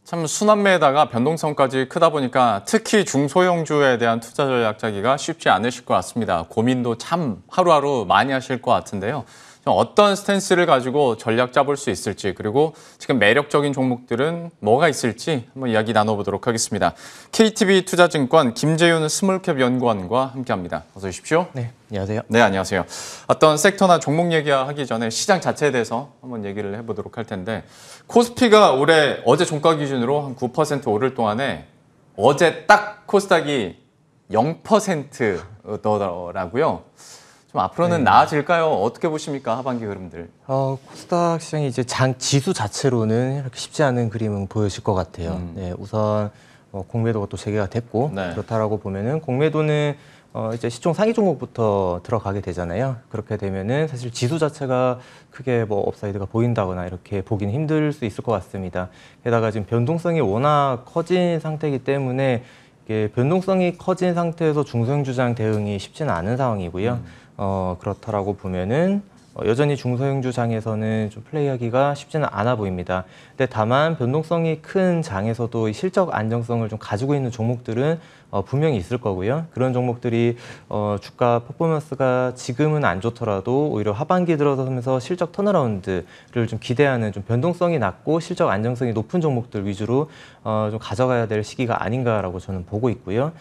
참 순환매에다가 변동성까지 크다 보니까 특히 중소형주에 대한 투자 전략 짜기가 쉽지 않으실 것 같습니다. 고민도 참 하루하루 많이 하실 것 같은데요. 어떤 스탠스를 가지고 전략 짜볼 수 있을지, 그리고 지금 매력적인 종목들은 뭐가 있을지 한번 이야기 나눠보도록 하겠습니다. KTB 투자증권 김재윤 스몰캡 연구원과 함께합니다. 어서 오십시오. 네, 안녕하세요. 네, 안녕하세요. 어떤 섹터나 종목 얘기하기 전에 시장 자체에 대해서 한번 얘기를 해보도록 할 텐데, 코스피가 올해 어제 종가 기준으로 한 9% 오를 동안에 어제 딱 코스닥이 0%더라고요. 좀 앞으로는 나아질까요? 어떻게 보십니까? 하반기 흐름들. 코스닥 시장이 이제 지수 자체로는 이렇게 쉽지 않은 그림은 보여질 것 같아요. 네, 우선 공매도가 또 재개가 됐고, 네. 그렇다라고 보면은 공매도는 이제 시총 상위 종목부터 들어가게 되잖아요. 그렇게 되면은 사실 지수 자체가 크게 뭐 업사이드가 보인다거나 이렇게 보기는 힘들 수 있을 것 같습니다. 게다가 지금 변동성이 워낙 커진 상태이기 때문에 이게 변동성이 커진 상태에서 중소형주장 대응이 쉽지는 않은 상황이고요. 그렇다라고 보면은 여전히 중소형주 장에서는 좀 플레이하기가 쉽지는 않아 보입니다. 근데 다만 변동성이 큰 장에서도 실적 안정성을 좀 가지고 있는 종목들은 분명히 있을 거고요. 그런 종목들이 주가 퍼포먼스가 지금은 안 좋더라도 오히려 하반기 들어서면서 실적 턴어라운드를 좀 기대하는 좀 변동성이 낮고 실적 안정성이 높은 종목들 위주로 좀 가져가야 될 시기가 아닌가라고 저는 보고 있고요.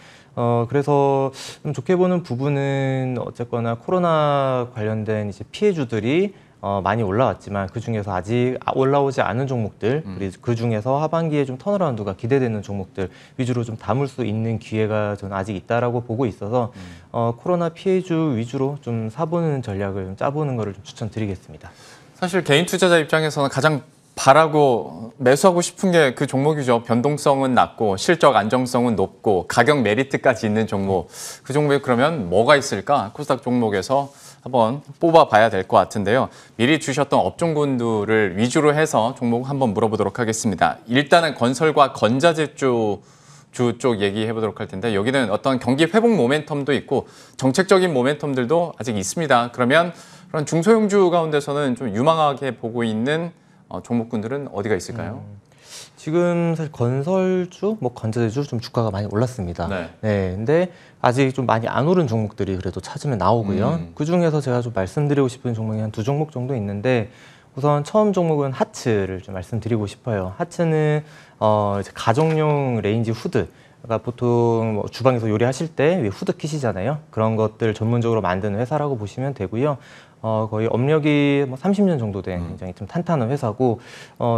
그래서 좀 좋게 보는 부분은 어쨌거나 코로나 관련된 이제 피해주들이 많이 올라왔지만 그 중에서 아직 올라오지 않은 종목들, 그리고 그 중에서 하반기에 좀 턴어라운드가 기대되는 종목들 위주로 좀 담을 수 있는 기회가 저는 아직 있다라고 보고 있어서 코로나 피해주 위주로 좀 사보는 전략을 좀 짜보는 거를 좀 추천드리겠습니다. 사실 개인 투자자 입장에서는 가장 바라고 매수하고 싶은 게 그 종목이죠. 변동성은 낮고 실적 안정성은 높고 가격 메리트까지 있는 종목. 그 종목에 그러면 뭐가 있을까? 코스닥 종목에서 한번 뽑아봐야 될 것 같은데요. 미리 주셨던 업종군들을 위주로 해서 종목 한번 물어보도록 하겠습니다. 일단은 건설과 건자재 쪽 얘기해보도록 할 텐데, 여기는 어떤 경기 회복 모멘텀도 있고 정책적인 모멘텀들도 아직 있습니다. 그러면 그런 중소형주 가운데서는 좀 유망하게 보고 있는 종목군들은 어디가 있을까요? 지금 사실 건설주, 뭐 건자재주 좀 주가가 많이 올랐습니다. 네. 네, 근데 아직 좀 많이 안 오른 종목들이 그래도 찾으면 나오고요. 그 중에서 제가 좀 말씀드리고 싶은 종목이 한 2종목 정도 있는데, 우선 처음 종목은 하츠를 좀 말씀드리고 싶어요. 하츠는 이제 가정용 레인지 후드. 그러니까 보통 뭐 주방에서 요리하실 때 후드 킷이잖아요. 그런 것들 전문적으로 만드는 회사라고 보시면 되고요. 거의 업력이 뭐 30년 정도 된 굉장히 좀 탄탄한 회사고,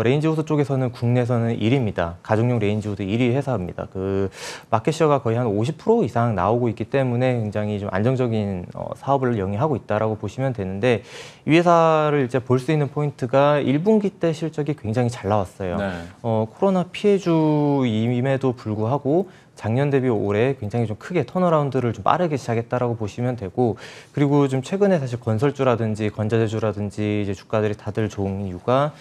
레인지 후드 쪽에서는 국내에서는 1위입니다. 가정용 레인지 후드 1위 회사입니다. 그 마켓시어가 거의 한 50% 이상 나오고 있기 때문에 굉장히 좀 안정적인 사업을 영위하고 있다라고 보시면 되는데, 이 회사를 이제 볼 수 있는 포인트가 1분기 때 실적이 굉장히 잘 나왔어요. 네. 코로나 피해주임에도 불구하고 작년 대비 올해 굉장히 좀 크게 턴어라운드를 좀 빠르게 시작했다라고 보시면 되고, 그리고 좀 최근에 사실 건설주라든지 건자재주라든지 이제 주가들이 다들 좋은 이유가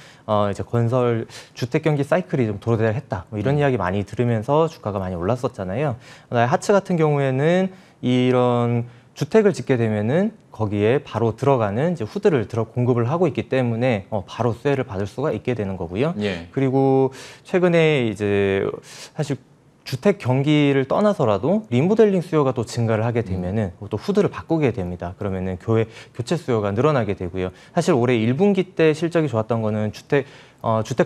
이제 건설 주택 경기 사이클이 좀 도래했다, 뭐 이런 이야기 많이 들으면서 주가가 많이 올랐었잖아요. 하츠 같은 경우에는 이런 주택을 짓게 되면은 거기에 바로 들어가는 이제 후드를 공급을 하고 있기 때문에 바로 수혜를 받을 수가 있게 되는 거고요. 예. 그리고 최근에 이제 사실 주택 경기를 떠나서라도 리모델링 수요가 또 증가를 하게 되면은 또 후드를 바꾸게 됩니다. 그러면은 교체 수요가 늘어나게 되고요. 사실 올해 1분기 때 실적이 좋았던 거는 주택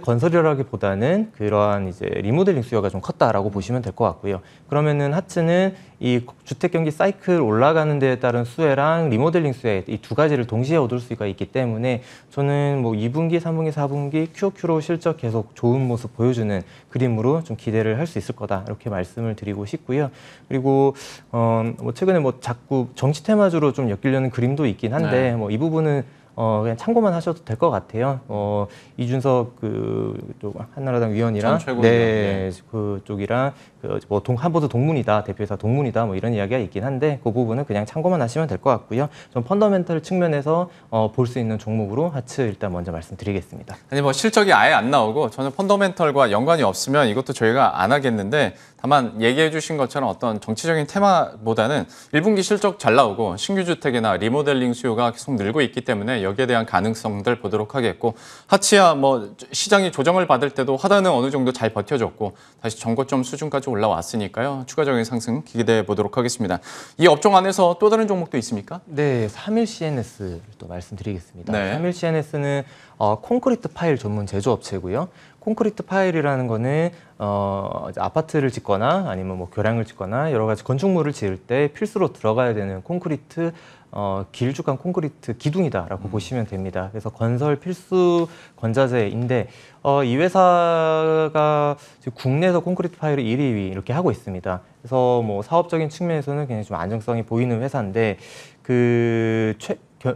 건설이라기보다는 그러한 이제 리모델링 수요가 좀 컸다라고 보시면 될 것 같고요. 그러면은 하츠는 이 주택 경기 사이클 올라가는 데에 따른 수혜랑 리모델링 수혜, 이 두 가지를 동시에 얻을 수가 있기 때문에 저는 뭐 2분기, 3분기, 4분기 QOQ로 실적 계속 좋은 모습 보여주는 그림으로 좀 기대를 할 수 있을 거다, 이렇게 말씀을 드리고 싶고요. 그리고 뭐 최근에 뭐 자꾸 정치 테마주로 좀 엮이려는 그림도 있긴 한데, 네. 뭐 이 부분은 그냥 참고만 하셔도 될 것 같아요. 이준석 또 한나라당 위원이랑, 전 최고위원. 그쪽이랑 뭐 한보드 동문이다, 대표이사 동문이다, 뭐 이런 이야기가 있긴 한데, 그 부분은 그냥 참고만 하시면 될 것 같고요. 좀 펀더멘털 측면에서 볼 수 있는 종목으로 하츠 일단 먼저 말씀드리겠습니다. 아니 뭐 실적이 아예 안 나오고 저는 펀더멘털과 연관이 없으면 이것도 저희가 안 하겠는데, 다만 얘기해 주신 것처럼 어떤 정치적인 테마보다는 1분기 실적 잘 나오고 신규 주택이나 리모델링 수요가 계속 늘고 있기 때문에 여기에 대한 가능성들 보도록 하겠고, 하치야 뭐 시장이 조정을 받을 때도 하단은 어느 정도 잘 버텨줬고 다시 전고점 수준까지 올라왔으니까요. 추가적인 상승 기대해 보도록 하겠습니다. 이 업종 안에서 또 다른 종목도 있습니까? 네, 3일 CNS를 또 말씀드리겠습니다. 네. 3일 CNS는 콘크리트 파일 전문 제조업체고요. 콘크리트 파일이라는 거는 이제 아파트를 짓거나 아니면 뭐 교량을 짓거나 여러 가지 건축물을 지을 때 필수로 들어가야 되는 콘크리트, 길쭉한 콘크리트 기둥이다라고 보시면 됩니다. 그래서 건설 필수 건자재인데 이 회사가 지금 국내에서 콘크리트 파일을 1위, 2위 이렇게 하고 있습니다. 그래서 뭐 사업적인 측면에서는 굉장히 좀 안정성이 보이는 회사인데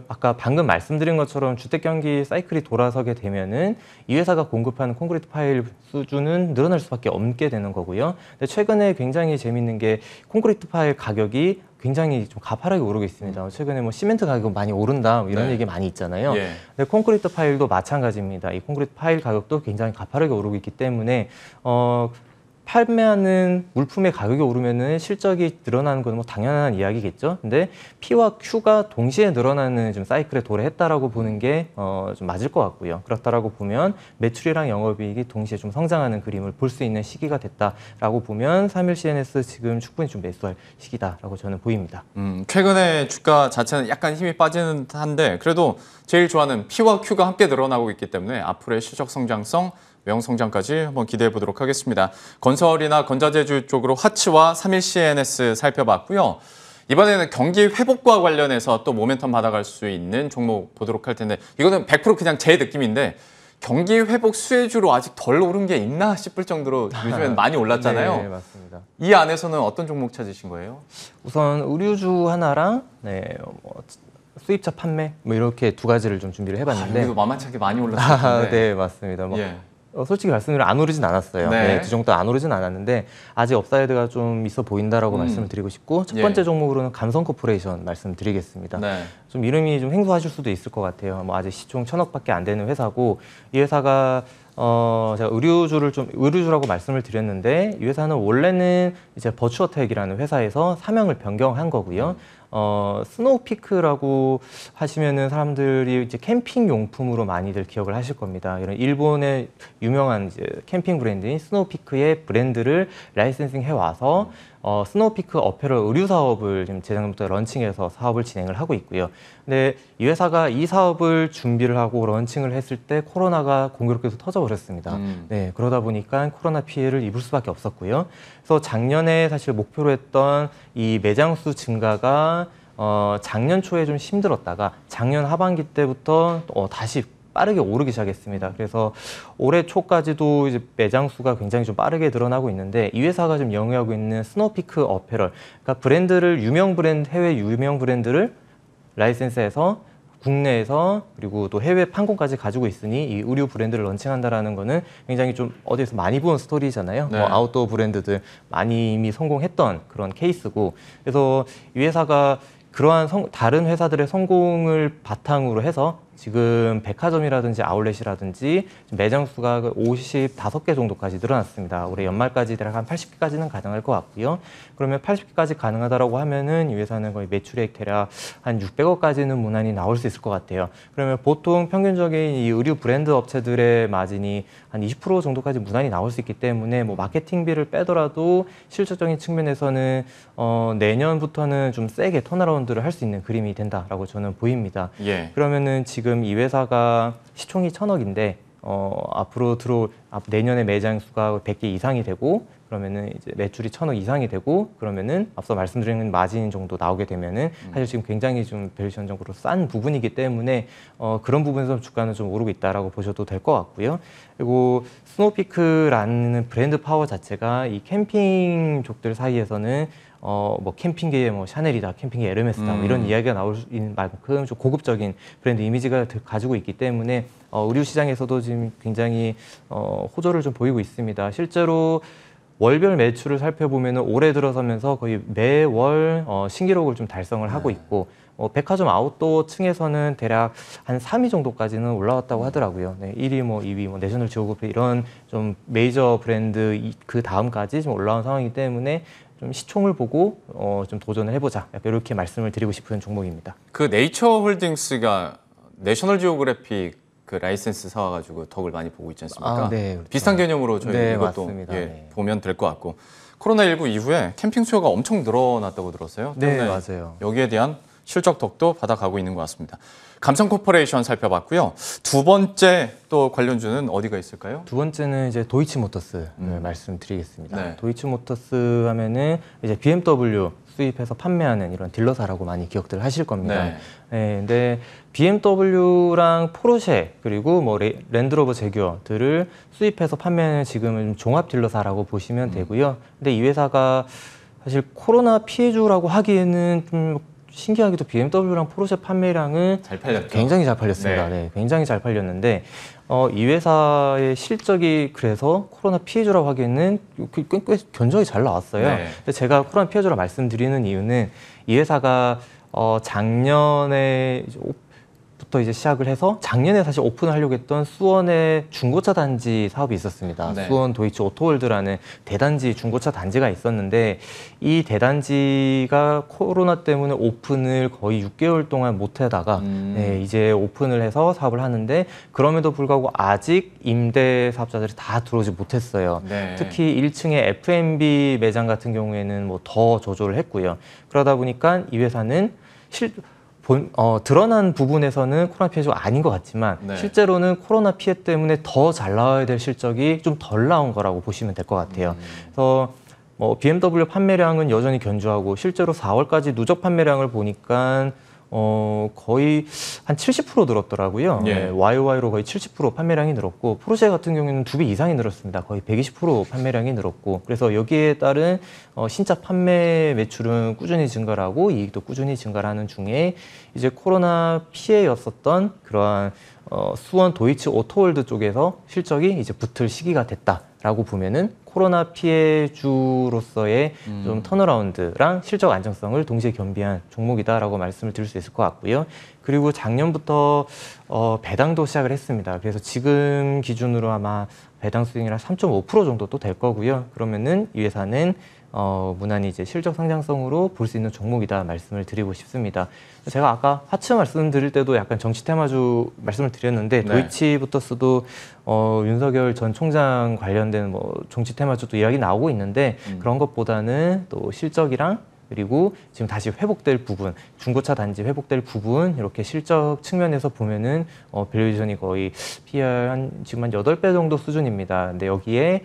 아까 방금 말씀드린 것처럼 주택 경기 사이클이 돌아서게 되면은 이 회사가 공급하는 콘크리트 파일 수준은 늘어날 수밖에 없게 되는 거고요. 근데 최근에 굉장히 재밌는 게 콘크리트 파일 가격이 굉장히 좀 가파르게 오르고 있습니다. 최근에 뭐 시멘트 가격 많이 오른다 뭐 이런 네. 얘기 많이 있잖아요. 예. 근데 콘크리트 파일도 마찬가지입니다. 이 콘크리트 파일 가격도 굉장히 가파르게 오르고 있기 때문에 판매하는 물품의 가격이 오르면은 실적이 늘어나는 건 뭐 당연한 이야기겠죠. 근데 P와 Q가 동시에 늘어나는 좀 사이클에 도래했다라고 보는 게 좀 맞을 것 같고요. 그렇다라고 보면 매출이랑 영업이익이 동시에 좀 성장하는 그림을 볼 수 있는 시기가 됐다라고 보면 3일 CNS 지금 충분히 좀 매수할 시기다라고 저는 보입니다. 최근에 주가 자체는 약간 힘이 빠지는 듯한데 그래도 제일 좋아하는 P와 Q가 함께 늘어나고 있기 때문에 앞으로의 실적 성장성, 외형 성장까지 한번 기대해 보도록 하겠습니다. 건설이나 건자재주 쪽으로 하치와 3일 CNS 살펴봤고요. 이번에는 경기 회복과 관련해서 또 모멘텀 받아갈 수 있는 종목 보도록 할 텐데, 이거는 100% 그냥 제 느낌인데 경기 회복 수혜주로 아직 덜 오른 게 있나 싶을 정도로 요즘엔 많이 올랐잖아요. 네, 맞습니다. 이 안에서는 어떤 종목 찾으신 거예요? 우선 의류주 하나랑 수입차 판매 뭐 이렇게 두 가지를 좀 준비를 해봤는데 여기도 만만치 않게 많이 올랐었는데. 네, 맞습니다. 뭐 예. 솔직히 말씀드리면 안 오르진 않았어요. 네. 네, 그 정도 안 오르진 않았는데 아직 업사이드가 좀 있어 보인다라고 말씀을 드리고 싶고, 첫 번째 종목으로는 감성코퍼레이션 말씀드리겠습니다. 네. 좀 이름이 좀 생소하실 수도 있을 것 같아요. 뭐 아직 시총 1,000억밖에 안 되는 회사고, 이 회사가 제가 의류주라고 말씀을 드렸는데, 이 회사는 원래는 이제 버추어텍이라는 회사에서 사명을 변경한 거고요. 스노우피크라고 하시면은 사람들이 이제 캠핑 용품으로 많이들 기억을 하실 겁니다. 이런 일본의 유명한 이제 캠핑 브랜드인 스노우피크의 브랜드를 라이센싱 해와서 스노우피크 어페럴 의류 사업을 지금 재작년부터 런칭해서 사업을 진행을 하고 있고요. 근데 이 회사가 이 사업을 준비를 하고 런칭을 했을 때 코로나가 공교롭게도 터져버렸습니다. 네, 그러다 보니까 코로나 피해를 입을 수밖에 없었고요. 그래서 작년에 사실 목표로 했던 이 매장 수 증가가 작년 초에 좀 힘들었다가 작년 하반기 때부터 다시 빠르게 오르기 시작했습니다. 그래서 올해 초까지도 이제 매장 수가 굉장히 좀 빠르게 늘어나고 있는데, 이 회사가 지금 영위하고 있는 스노우피크 어페럴, 그러니까 해외 유명 브랜드를 라이센스해서 국내에서 그리고 또 해외 판공까지 가지고 있으니 이 의류 브랜드를 런칭한다라는 거는 굉장히 좀 어디서 많이 본 스토리잖아요. 네. 뭐 아웃도어 브랜드들 많이 이미 성공했던 그런 케이스고, 그래서 이 회사가 그러한 다른 회사들의 성공을 바탕으로 해서 지금 백화점이라든지 아울렛이라든지 매장 수가 55개 정도까지 늘어났습니다. 올해 연말까지 대략 한 80개까지는 가능할 것 같고요. 그러면 80개까지 가능하다라고 하면은 이 회사는 거의 매출액 대략 한 600억까지는 무난히 나올 수 있을 것 같아요. 그러면 보통 평균적인 이 의류 브랜드 업체들의 마진이 한 20% 정도까지 무난히 나올 수 있기 때문에 뭐 마케팅비를 빼더라도 실질적인 측면에서는 내년부터는 좀 세게 턴어라운드를 할 수 있는 그림이 된다라고 저는 보입니다. 예. 그러면은 지금 이 회사가 시총이 1,000억인데 앞으로 내년에 매장 수가 100개 이상이 되고, 그러면은 이제 매출이 1,000억 이상이 되고, 그러면은 앞서 말씀드린 마진 정도 나오게 되면은 사실 지금 굉장히 좀 밸류에이션적으로 싼 부분이기 때문에 그런 부분에서 주가는 좀 오르고 있다라고 보셔도 될 것 같고요. 그리고 스노우피크라는 브랜드 파워 자체가 이 캠핑족들 사이에서는 뭐 캠핑계의 뭐 샤넬이다, 캠핑계 에르메스다, 뭐 이런 이야기가 나올 수 있는 만큼 좀 고급적인 브랜드 이미지가 가지고 있기 때문에 의류 시장에서도 지금 굉장히 호조를 좀 보이고 있습니다. 실제로 월별 매출을 살펴보면 올해 들어서면서 거의 매월 신기록을 좀 달성을 하고 있고 백화점 아웃도어 층에서는 대략 한 3위 정도까지는 올라왔다고 하더라고요. 네, 1위, 2위, 내셔널 지오그래피 이런 좀 메이저 브랜드 그 다음까지 좀 올라온 상황이기 때문에 좀 시총을 보고 좀 도전을 해보자. 약간 이렇게 말씀을 드리고 싶은 종목입니다. 그 네이처홀딩스가 내셔널 지오그래픽 그 라이센스 사와가지고 덕을 많이 보고 있지 않습니까? 네, 그렇죠. 비슷한 개념으로 저희 네, 이것도 맞습니다. 네. 보면 될 것 같고 코로나19 이후에 캠핑 수요가 엄청 늘어났다고 들었어요. 네, 때문에 맞아요. 여기에 대한 실적 덕도 받아가고 있는 것 같습니다. 감성코퍼레이션 살펴봤고요. 두 번째 또 관련주는 어디가 있을까요? 두 번째는 이제 도이치모터스 말씀드리겠습니다. 네. 도이치모터스 하면은 이제 BMW 수입해서 판매하는 이런 딜러사라고 많이 기억들 하실 겁니다. 네. 네, 근데 BMW랑 포르쉐 그리고 뭐 랜드로버 제규어들을 수입해서 판매하는 지금은 종합 딜러사라고 보시면 되고요. 근데 이 회사가 사실 코로나 피해주라고 하기에는 좀 신기하게도 BMW랑 포르쉐 판매량은 잘 팔렸죠. 굉장히 잘 팔렸습니다. 네. 네, 굉장히 잘 팔렸는데 이 회사의 실적이 그래서 코로나 피해주라고 하기에는 꽤 견적이 잘 나왔어요. 네. 근데 제가 코로나 피해주라 말씀드리는 이유는 이 회사가 작년에 부터 이제 시작을 해서 작년에 사실 오픈을 하려고 했던 수원의 중고차 단지 사업이 있었습니다. 네. 수원 도이치 오토월드라는 대단지 중고차 단지가 있었는데 이 대단지가 코로나 때문에 오픈을 거의 6개월 동안 못 하다가 네, 이제 오픈을 해서 사업을 하는데 그럼에도 불구하고 아직 임대 사업자들이 다 들어오지 못했어요. 네. 특히 1층의 F&B 매장 같은 경우에는 뭐 더 조조를 했고요. 그러다 보니까 이 회사는 드러난 부분에서는 코로나 피해주가 아닌 것 같지만 네. 실제로는 코로나 피해 때문에 더 잘 나와야 될 실적이 좀 덜 나온 거라고 보시면 될 것 같아요. 그래서 BMW 판매량은 여전히 견조하고 실제로 4월까지 누적 판매량을 보니까 거의 한 70% 늘었더라고요. 예. 네, YOY로 거의 70% 판매량이 늘었고 포르쉐 같은 경우에는 2배 이상이 늘었습니다. 거의 120% 판매량이 늘었고 그래서 여기에 따른 신차 판매 매출은 꾸준히 증가를 하고 이익도 꾸준히 증가를 하는 중에 이제 코로나 피해였었던 그러한 수원 도이치 오토월드 쪽에서 실적이 이제 붙을 시기가 됐다라고 보면은 코로나 피해주로서의 좀 턴어라운드랑 실적 안정성을 동시에 겸비한 종목이다라고 말씀을 드릴 수 있을 것 같고요. 그리고 작년부터 배당도 시작을 했습니다. 그래서 지금 기준으로 아마 배당 수익률 한 3.5% 정도 또 될 거고요. 그러면은 이 회사는 무난히 이제 실적 상장성으로 볼 수 있는 종목이다 말씀을 드리고 싶습니다. 제가 아까 하츠 말씀드릴 때도 약간 정치 테마주 말씀을 드렸는데 네. 도이치부터스도 윤석열 전 총장 관련된 뭐 정치 테마주도 이야기 나오고 있는데 그런 것보다는 또 실적이랑 그리고 지금 다시 회복될 부분, 중고차 단지 회복될 부분 이렇게 실적 측면에서 보면은 밸류에이션이 거의 PR 지금 한 8배 정도 수준입니다. 근데 여기에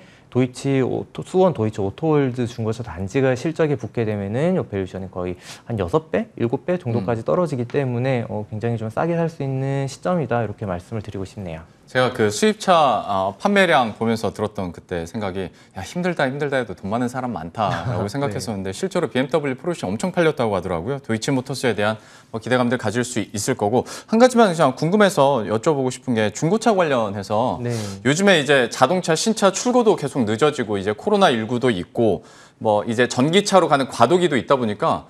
수원 도이치 오토월드 중고차 단지가 실적에 붙게 되면은 요 밸류에이션이 거의 한 6배, 7배 정도까지 떨어지기 때문에 굉장히 좀 싸게 살 수 있는 시점이다 이렇게 말씀을 드리고 싶네요. 제가 그 수입차 판매량 보면서 들었던 그때 생각이 야 힘들다 해도 돈 많은 사람 많다라고 생각했었는데 실제로 BMW 포르쉐 엄청 팔렸다고 하더라고요. 도이치모터스에 대한 기대감들 가질 수 있을 거고 한 가지만 그냥 궁금해서 여쭤보고 싶은 게 중고차 관련해서 네. 요즘에 이제 자동차 신차 출고도 계속 늦어지고 이제 코로나19도 있고 뭐 이제 전기차로 가는 과도기도 있다 보니까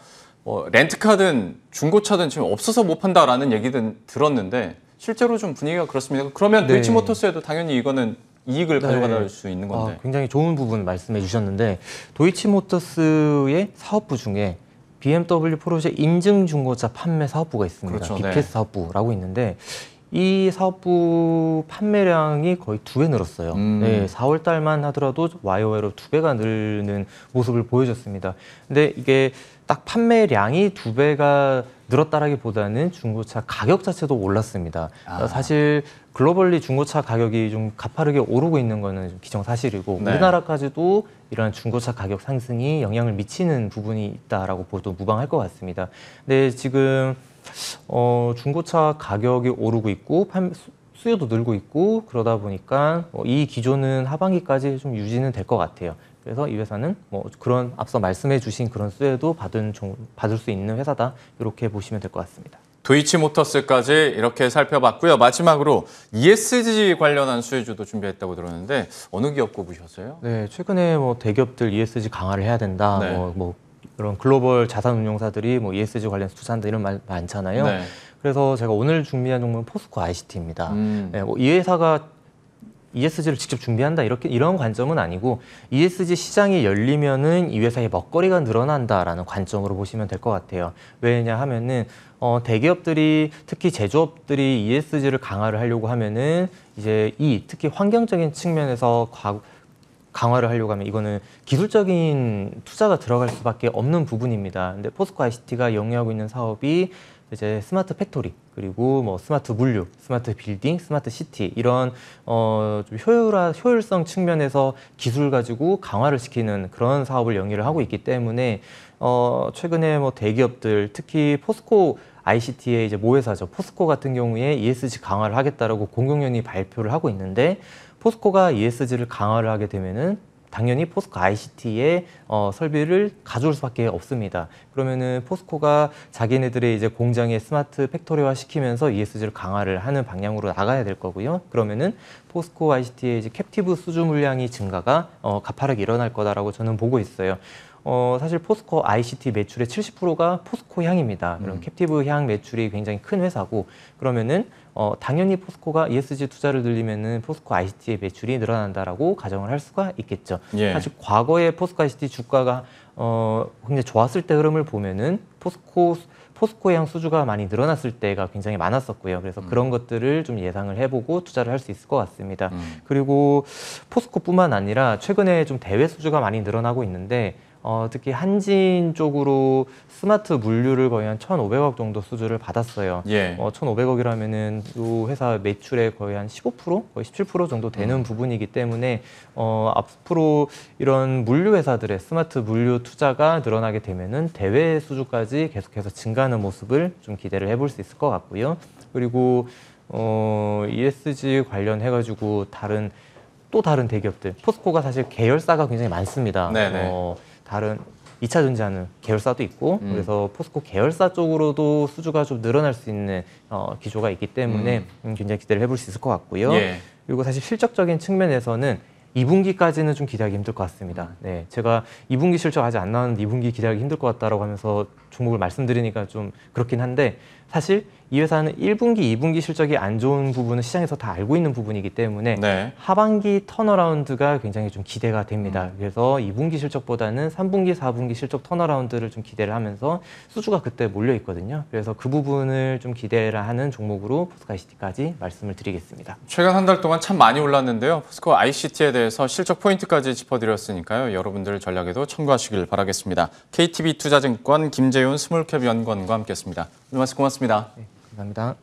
렌트카든 중고차든 지금 없어서 못 판다라는 얘기든 들었는데 실제로 좀 분위기가 그렇습니다. 그러면 네. 도이치모터스에도 당연히 이거는 이익을 네. 가져갈 수 있는 건데. 굉장히 좋은 부분 말씀해 주셨는데 도이치모터스의 사업부 중에 BMW 포르쉐 인증 중고차 판매 사업부가 있습니다. 그렇죠. BPS 네. 사업부라고 있는데 이 사업부 판매량이 거의 2배 늘었어요. 네, 4월 달만 하더라도 YOY로 2배가 늘는 모습을 보여줬습니다. 근데 이게 딱 판매량이 2배가 늘었다라기보다는 중고차 가격 자체도 올랐습니다. 사실 글로벌리 중고차 가격이 좀 가파르게 오르고 있는 거는 기정사실이고 네. 우리나라까지도 이러한 중고차 가격 상승이 영향을 미치는 부분이 있다라고 보도 무방할 것 같습니다. 근데 지금 중고차 가격이 오르고 있고 수요도 늘고 있고 그러다 보니까 이 기조는 하반기까지 좀 유지는 될 것 같아요. 그래서 이 회사는 그런 앞서 말씀해 주신 그런 수혜도 받을 수 있는 회사다 이렇게 보시면 될 것 같습니다. 도이치모터스까지 이렇게 살펴봤고요. 마지막으로 ESG 관련한 수혜주도 준비했다고 들었는데 어느 기업 꼽으셨어요? 네, 최근에 뭐 대기업들 ESG 강화를 해야 된다. 네. 뭐 그런 글로벌 자산운용사들이 뭐 ESG 관련 투자한다 이런 말 많잖아요. 네. 그래서 제가 오늘 준비한 종목은 포스코 ICT입니다. 네, 뭐 이 회사가 ESG를 직접 준비한다 이런 관점은 아니고 ESG 시장이 열리면은 이 회사의 먹거리가 늘어난다라는 관점으로 보시면 될 것 같아요. 왜냐 하면은 대기업들이 특히 제조업들이 ESG를 강화를 하려고 하면은 이제 특히 환경적인 측면에서 강화를 하려고 하면 이거는 기술적인 투자가 들어갈 수밖에 없는 부분입니다. 근데 포스코 ICT가 영위하고 있는 사업이 이제 스마트 팩토리 그리고 뭐 스마트 물류, 스마트 빌딩, 스마트 시티 이런 좀 효율성 측면에서 기술 가지고 강화를 시키는 그런 사업을 영위를 하고 있기 때문에 최근에 뭐 대기업들 특히 포스코 ICT의 이제 모회사죠. 포스코 같은 경우에 ESG 강화를 하겠다라고 공공연히 발표를 하고 있는데 포스코가 ESG를 강화를 하게 되면은 당연히 포스코 ICT의 설비를 가져올 수밖에 없습니다. 그러면은 포스코가 자기네들의 이제 공장에 스마트 팩토리화 시키면서 ESG를 강화를 하는 방향으로 나가야 될 거고요. 그러면은 포스코 ICT의 이제 캡티브 수주 물량이 증가가 가파르게 일어날 거다라고 저는 보고 있어요. 사실 포스코 ICT 매출의 70%가 포스코 향입니다. 그럼 캡티브 향 매출이 굉장히 큰 회사고 그러면은 당연히 포스코가 ESG 투자를 늘리면은 포스코 ICT의 매출이 늘어난다라고 가정을 할 수가 있겠죠. 예. 사실 과거에 포스코 ICT 주가가 굉장히 좋았을 때 흐름을 보면은 포스코 향 수주가 많이 늘어났을 때가 굉장히 많았었고요. 그래서 그런 것들을 좀 예상을 해보고 투자를 할 수 있을 것 같습니다. 그리고 포스코뿐만 아니라 최근에 좀 대외 수주가 많이 늘어나고 있는데 특히 한진 쪽으로 스마트 물류를 거의 한 1,500억 정도 수주를 받았어요. 예. 1,500억이라면은 이 회사 매출의 거의 한 15%, 거의 17% 정도 되는 부분이기 때문에 앞으로 이런 물류 회사들의 스마트 물류 투자가 늘어나게 되면은 대외 수주까지 계속해서 증가하는 모습을 좀 기대를 해볼 수 있을 것 같고요. 그리고 ESG 관련해가지고 또 다른 대기업들, 포스코가 사실 계열사가 굉장히 많습니다. 네네. 다른 2차 전지하는 계열사도 있고 그래서 포스코 계열사 쪽으로도 수주가 좀 늘어날 수 있는 기조가 있기 때문에 굉장히 기대를 해볼 수 있을 것 같고요. 예. 그리고 사실 실적적인 측면에서는 2분기까지는 좀 기대하기 힘들 것 같습니다. 네, 제가 2분기 실적 아직 안 나왔는데 2분기 기대하기 힘들 것 같다라고 하면서 종목을 말씀드리니까 좀 그렇긴 한데 사실 이 회사는 1분기, 2분기 실적이 안 좋은 부분은 시장에서 다 알고 있는 부분이기 때문에 네. 하반기 턴어라운드가 굉장히 좀 기대가 됩니다. 그래서 2분기 실적보다는 3분기, 4분기 실적 턴어라운드를 좀 기대를 하면서 수주가 그때 몰려 있거든요. 그래서 그 부분을 좀 기대를 하는 종목으로 포스코 ICT까지 말씀을 드리겠습니다. 최근 한 달 동안 참 많이 올랐는데요. 포스코 ICT에 대해서 실적 포인트까지 짚어드렸으니까요. 여러분들 전략에도 참고하시길 바라겠습니다. KTB 투자증권 김재윤 스몰캡 연구원과 함께했습니다. 오늘 말씀 고맙습니다. 네, 감사합니다.